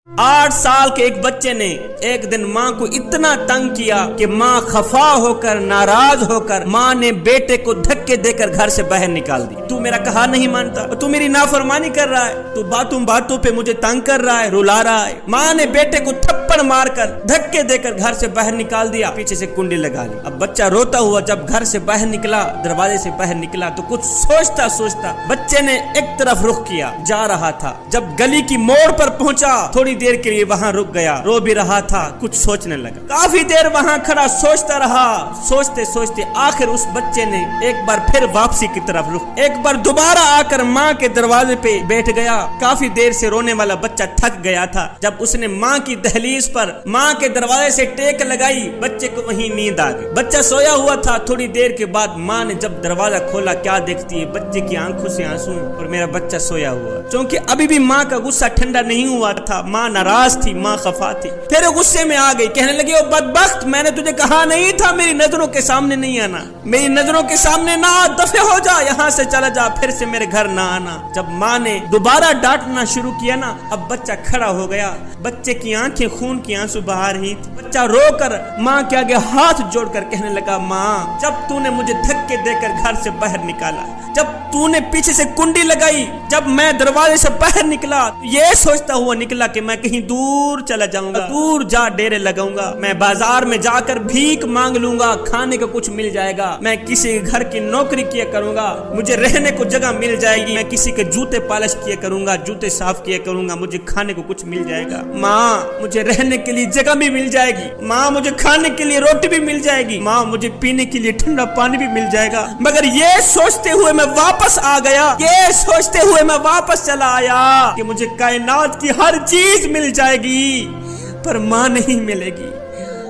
8 साल के एक बच्चे ने एक दिन माँ को इतना तंग किया कि माँ खफा होकर नाराज होकर माँ ने बेटे को धक्के देकर घर से बाहर निकाल दी। तू मेरा कहा नहीं मानता, तू मेरी नाफरमानी कर रहा है, तू बातों बातों पे मुझे तंग कर रहा है, रुला रहा है। माँ ने बेटे को थप्पड़ मारकर धक्के देकर घर से बाहर निकाल दिया, पीछे से कुंडी लगा ली। अब बच्चा रोता हुआ जब घर से बाहर निकला, दरवाजे से बाहर निकला तो कुछ सोचता सोचता बच्चे ने एक तरफ रुख किया, जा रहा था। जब गली की मोड़ पर पहुंचा, थोड़ी देर के लिए वहां रुक गया, रो भी रहा था, कुछ सोचने लगा। काफी देर वहां खड़ा सोचता रहा, सोचते सोचते आखिर उस बच्चे ने एक बार फिर वापसी की तरफ रुख, एक बार दोबारा आकर माँ के दरवाजे पे बैठ गया। काफी देर से रोने वाला बच्चा थक गया था। जब उसने माँ की दहलीज पर माँ के दरवाजे से टेक लगाई, बच्चे को वहीं नींद आ गई। बच्चा सोया हुआ था। थोड़ी देर के बाद माँ ने जब दरवाजा खोला, क्या देखती है, बच्चे की आंखों से आंसू और मेरा बच्चा सोया हुआ। क्योंकि अभी भी माँ का गुस्सा ठंडा नहीं हुआ था, माँ नाराज थी, माँ खफा थी। फिर वो गुस्से में आ गई, कहने लगी, ओ बदबख्त, मैंने तुझे कहा नहीं था मेरी नजरों के सामने नहीं आना, मेरी नजरों के सामने ना, दफे हो जा, यहाँ से चला जा, फिर से मेरे घर ना आना। जब माँ ने दोबारा डांटना शुरू किया ना, अब बच्चा खड़ा हो गया। बच्चे की आंखें खून की आंसू बहा रही थी। बच्चा रोकर माँ के आगे हाथ जोड़कर कहने लगा, माँ, जब तूने मुझे धक्के देकर घर से बाहर निकाला, जब तूने पीछे से कुंडी लगाई, जब मैं दरवाजे से बाहर निकला, ये सोचता हुआ निकला कि मैं कहीं दूर चला जाऊंगा, दूर जा डेरे लगाऊंगा, मैं बाजार में जाकर भीख मांग लूंगा, खाने को कुछ मिल जाएगा, मैं किसी घर की नौकरी किया करूंगा, मुझे रहने को जगह मिल जाएगी, मैं किसी के जूते पॉलिश किया करूंगा, जूते साफ किया करूंगा, मुझे खाने को कुछ मिल जाएगा। माँ, मुझे रहने के लिए जगह भी मिल जाएगी, माँ, मुझे खाने के लिए रोटी भी मिल जाएगी, माँ, मुझे पीने के लिए ठंडा पानी भी मिल जाएगा। मगर ये सोचते हुए मैं वापस आ गया, ये सोचते हुए मैं वापस चला आया कि मुझे कायनात की हर चीज मिल जाएगी, पर माँ नहीं मिलेगी।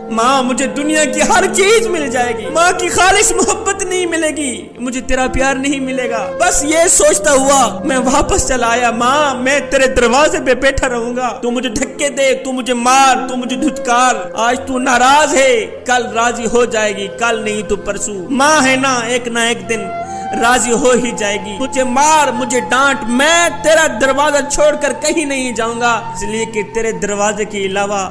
माँ, मुझे दुनिया की हर चीज मिल जाएगी, माँ की खालिश मोहब्बत नहीं मिलेगी, मुझे तेरा प्यार नहीं मिलेगा। बस ये सोचता हुआ मैं वापस चला आया। माँ, मैं तेरे दरवाजे पे बैठा रहूंगा, तू मुझे धक्के दे, तू मुझे मार, तू मुझे धुतकार, आज तू नाराज है, कल राजी हो जाएगी, कल नहीं तो परसों। माँ है ना एक दिन राजी हो ही जाएगी। मुझे मार, मुझे डांट, मैं तेरा दरवाजा छोड़कर कहीं नहीं जाऊंगा, इसलिए कि तेरे दरवाजे के अलावा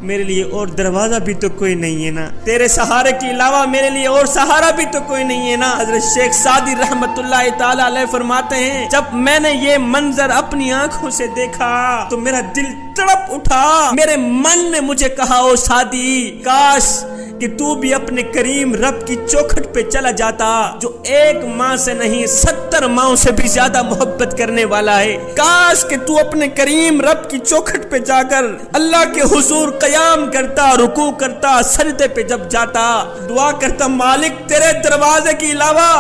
मेरे लिए और दरवाजा भी तो कोई नहीं है ना, तेरे सहारे के अलावा मेरे लिए और सहारा भी तो कोई नहीं है ना। हजरत शेख सादी रहमतुल्लाह ताला अलैह फरमाते हैं, जब मैंने ये मंजर अपनी आंखों से देखा तो मेरा दिल तड़प उठा, मेरे मन ने मुझे कहा, ओ सादी, काश कि तू भी अपने करीम रब की चौखट पे चला जाता, जो एक माँ से नहीं 70 माँओं से भी ज्यादा मोहब्बत करने वाला है। काश कि तू अपने करीम रब की चौखट पे जाकर अल्लाह के हुजूर कयाम करता, रुकू करता, सजदे पे जब जाता, दुआ करता, मालिक, तेरे दरवाजे के अलावा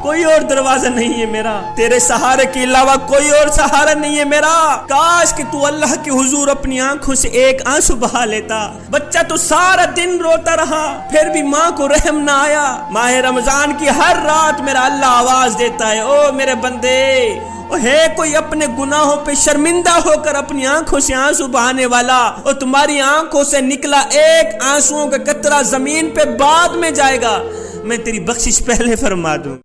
कोई और दरवाजा नहीं है मेरा, तेरे सहारे के अलावा कोई और सहारा नहीं है मेरा। काश कि तू अल्लाह के हुजूर अपनी आंखों से एक आंसू बहा लेता। बच्चा तो सारा दिन रोता रहा, फिर भी माँ को रहम ना आया। माह रमजान की हर रात मेरा अल्लाह आवाज देता है, ओ मेरे बंदे, है कोई अपने गुनाहों पे शर्मिंदा होकर अपनी आंखों से आंसू बहाने वाला, और तुम्हारी आंखों से निकला एक आंसुओं का कतरा जमीन पे बाद में जाएगा, मैं तेरी बख्शिश पहले फरमा दूं।